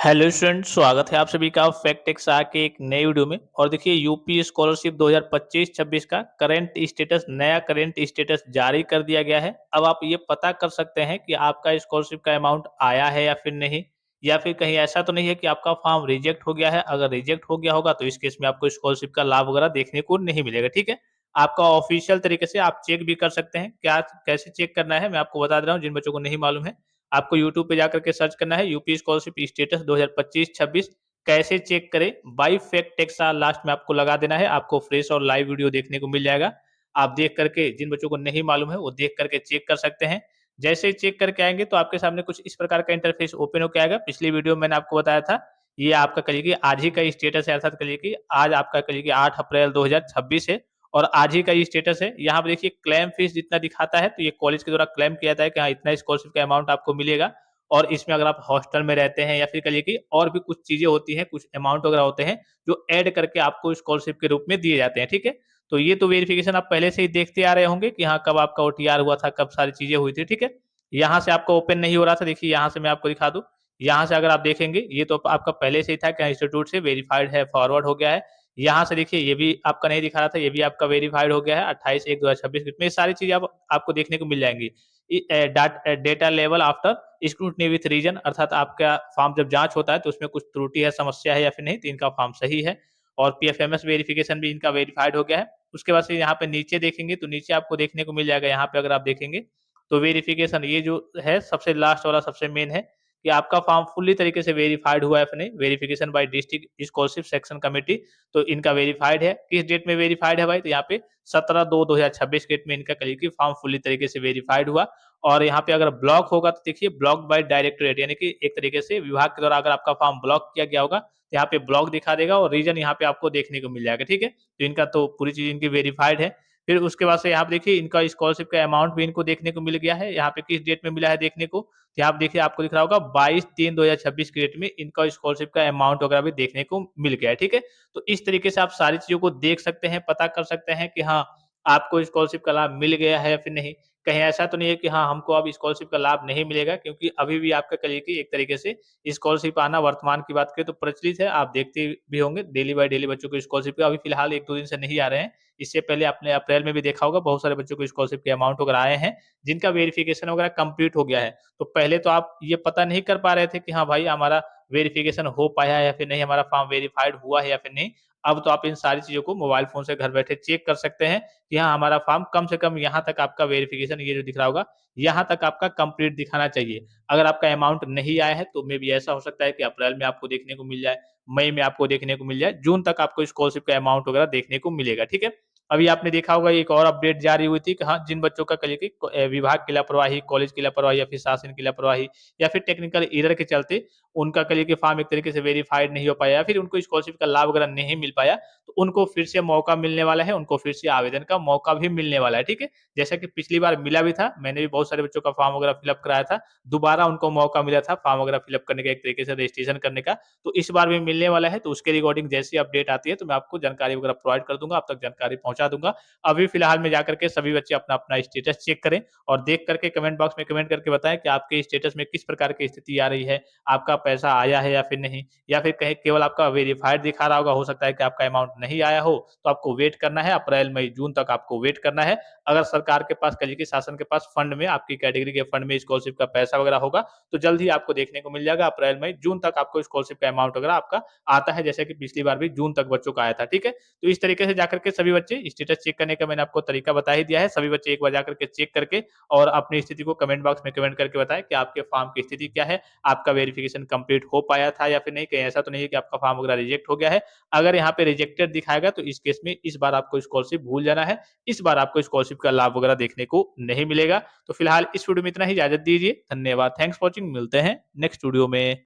Hello student, स्वागत है आप सभी का फैक्ट एक्सा के एक नए वीडियो में। और देखिए यूपी स्कॉलरशिप 2025-26 का नया करंट स्टेटस जारी कर दिया गया है। अब आप ये पता कर सकते हैं कि आपका स्कॉलरशिप का अमाउंट आया है या फिर नहीं, या फिर कहीं ऐसा तो नहीं है कि आपका फॉर्म रिजेक्ट हो गया है। अगर रिजेक्ट हो गया होगा तो इस केस में आपको स्कॉलरशिप का लाभ वगैरह देखने को नहीं मिलेगा। ठीक है, आपका ऑफिशियल तरीके से आप चेक भी कर सकते हैं। क्या कैसे चेक करना है मैं आपको बता दे रहा हूँ, जिन बच्चों को नहीं मालूम है। आपको यूट्यूब पे जाकर के सर्च करना है यूपी स्कॉलरशिप स्टेटस 2025-26 कैसे चेक करें, बाय फैक्ट टेक्सा लास्ट में आपको लगा देना है। आपको फ्रेश और लाइव वीडियो देखने को मिल जाएगा। आप देख करके, जिन बच्चों को नहीं मालूम है वो देख करके चेक कर सकते हैं। जैसे ही चेक करके आएंगे तो आपके सामने कुछ इस प्रकार का इंटरफेस ओपन होकर आएगा। पिछली वीडियो में मैंने आपको बताया था, ये आपका करिए कि आज ही का स्टेटस है, अर्थात करिए कि आज आपका करिए कि 8 अप्रैल 2026 है और आज ही का ये स्टेटस है। यहाँ पे देखिए क्लेम फीस जितना दिखाता है, तो ये कॉलेज के द्वारा क्लेम किया जाता है कि हाँ इतना स्कॉलरशिप का अमाउंट आपको मिलेगा। और इसमें अगर आप हॉस्टल में रहते हैं या फिर कहिए कि और भी कुछ चीज़ें होती हैं, कुछ अमाउंट वगैरह होते हैं, जो ऐड करके आपको स्कॉलरशिप के रूप में दिए जाते हैं, ठीक है? तो ये तो वेरिफ़िकेशन आप पहले से ही देखते आ रहे होंगे कि हाँ, कब आपका ओटीआर हुआ था, कब सारी चीज़ें हुई थी, ठीक है? यहाँ से आपका ओपन नहीं हो रहा था, देखिए यहाँ से मैं आपको दिखा दूँ। यहाँ से अगर आप देखेंगे, ये तो आपका पहले से ही था कि हाँ, इंस्टीट्यूट से वेरिफाइड है, फॉरवर्ड हो गया है। यहाँ से देखिए ये भी आपका नहीं दिखा रहा था, ये भी आपका वेरिफाइड हो गया है 28/1/2026 में। ये सारी चीज़ें आप आपको देखने को मिल जाएँगी। Data level after scrutiny with reason, अर्थात आपका फॉर्म जब जांच होता है तो उसमें कुछ त्रुटि है, समस्या है या फिर नहीं, तो इनका फॉर्म सही है। और पीएफएमएस वेरिफिकेशन भी इनका वेरिफाइड हो गया है। उसके बाद से यहाँ पे नीचे देखेंगे तो नीचे आपको देखने को मिल जाएगा, यहाँ पे अगर आप देखेंगे तो वेरिफिकेशन ये जो है सबसे लास्ट वाला सबसे मेन है कि आपका फॉर्म फुल्ली तरीके से वेरिफाइड हुआ है या फिर नहीं। Verification bye district scholarship section committee, तो इनका वेरिफाइड है। किस डेट में वेरिफाइड है भाई, तो यहाँ पे 17/2/2026 डेट में इनका करिए कि फॉर्म फुल्ली तरीके से वेरिफाइड हुआ। और यहाँ पे अगर ब्लॉक होगा तो देखिए ब्लॉक बाय डायरेक्टरेट, यानी कि एक तरीके से विभाग के द्वारा अगर आपका फॉर्म ब्लॉक किया गया होगा तो यहाँ पे ब्लॉक दिखा देगा और रीजन यहाँ पे आपको देखने को मिल जाएगा, ठीक है? तो इनका तो पूरी चीज़ इनकी वेरिफाइड है। फिर उसके बाद से यहाँ पे देखिए इनका स्कॉलरशिप का अमाउंट भी इनको देखने को मिल गया है। यहाँ पे किस डेट में मिला है देखने को, तो यहाँ पे देखिए आपको दिख रहा होगा 22/3/2026 की डेट में इनका स्कॉलरशिप का अमाउंट वगैरह भी देखने को मिल गया है, ठीक है? तो इस तरीके से आप सारी चीज़ों को देख सकते हैं, पता कर सकते हैं कि हाँ, आपको स्कॉलरशिप का लाभ मिल गया है या फिर नहीं। कहीं ऐसा तो नहीं है कि हाँ, हमको अब स्कॉलरशिप का लाभ नहीं मिलेगा, क्योंकि अभी भी आपका कहिए कि एक तरीके से स्कॉलरशिप आना वर्तमान की बात करें तो प्रचलित है। आप देखते भी होंगे डेली बाय डेली बच्चों को स्कॉलरशिप का अभी फिलहाल 1-2 दिन से नहीं आ रहे हैं। इससे पहले आपने अप्रैल में भी देखा होगा बहुत सारे बच्चों को स्कॉलरशिप के अमाउंट वगैरह आए हैं, जिनका वेरिफिकेशन वगैरह कंप्लीट हो गया है। तो पहले तो आप ये पता नहीं कर पा रहे थे कि हाँ भाई, हमारा वेरिफिकेशन हो पाया है या फिर नहीं, हमारा फॉर्म वेरिफाइड हुआ है या फिर नहीं। अब तो आप इन सारी चीज़ों को मोबाइल फ़ोन से घर बैठे चेक कर सकते हैं कि हाँ, हमारा फॉर्म कम से कम यहाँ तक आपका वेरिफिकेशन ये जो दिख रहा होगा, यहाँ तक आपका कंप्लीट दिखाना चाहिए। अगर आपका अमाउंट नहीं आया है तो मेबी ऐसा हो सकता है कि अप्रैल में आपको देखने को मिल जाए, मई में आपको देखने को मिल जाए, जून तक आपको स्कॉलरशिप का अमाउंट वगैरह देखने को मिलेगा, ठीक है? अभी आपने देखा होगा एक और अपडेट जारी हुई थी कि हाँ, जिन बच्चों का कहिए कि विभाग की लापरवाही, कॉलेज की लापरवाही या फिर शासन की लापरवाही या फिर टेक्निकल एरर के चलते उनका कहिए कि फॉर्म एक तरीके से वेरिफाइड नहीं हो पाया या फिर उनको स्कॉलरशिप का लाभ वगैरह नहीं मिल पाया, तो उनको फिर से मौका मिलने वाला है, उनको फिर से आवेदन का मौका भी मिलने वाला है, ठीक है? जैसा कि पिछली बार मिला भी था, मैंने भी बहुत सारे बच्चों का फॉर्म वगैरह फिल अप कराया था, दोबारा उनको मौका मिला था फॉर्म वगैरह फिल अप करने का, एक तरीके से रजिस्ट्रेशन करने का, तो इस बार भी मिलने वाला है। तो उसके रिगार्डिंग जैसी अपडेट आती है तो मैं आपको जानकारी वगैरह प्रोवाइड कर दूँगा, आप तक जानकारी पहुँचा दूँगा। अभी फिलहाल में जाकर के सभी बच्चे अपना-अपना स्टेटस चेक करें और देख करके कमेंट बॉक्स में कमेंट करके बताएँ कि आपके स्टेटस में किस प्रकार की स्थिति आ रही है, आपका पैसा आया है या फिर नहीं, या फिर कहीं केवल आपका वेरिफाइड दिखा रहा होगा, हो सकता है कि आपका अमाउंट नहीं आया हो, तो आपको वेट करना है, अप्रैल, मई, जून तक आपको वेट करना है। अगर सरकार के पास कहिए कि शासन के पास फंड में, आपकी कैटेगरी के फंड में स्कॉलरशिप का पैसा वगैरह होगा, तो जल्द ही आपको देखने को मिल जाएगा। अप्रैल, मई, जून तक आपको स्कॉलरशिप का अमाउंट वगैरह आपका आता है, जैसे कि पिछली बार भी जून तक बच्चों का आया था, ठीक है? तो इस तरीके से जाकर के सभी बच्चे स्टेटस चेक करने का मैंने आपको तरीका बता ही दिया है। सभी बच्चे एक बार जाकर के चेक करके और अपनी स्थिति को कमेंट बॉक्स में कमेंट करके बताएँ कि आपके फॉर्म की स्थिति क्या है? आपका वेरिफिकेशन कंप्लीट हो पाया था या फिर नहीं? कहीं ऐसा तो नहीं है कि आपका फॉर्म वगैरह रिजेक्ट हो गया है? अगर यहाँ पे रिजेक्टेड दिखाएगा तो इस केस में इस बार आपको स्कॉलरशिप भूल जाना है। इस बार आपको स्कॉलरशिप का लाभ वगैरह देखने को नहीं मिलेगा। तो फिलहाल इस वीडियो में इतना ही, इजाज़त दीजिए। धन्यवाद। Thanks for watching. मिलते हैं नेक्स्ट वीडियो में।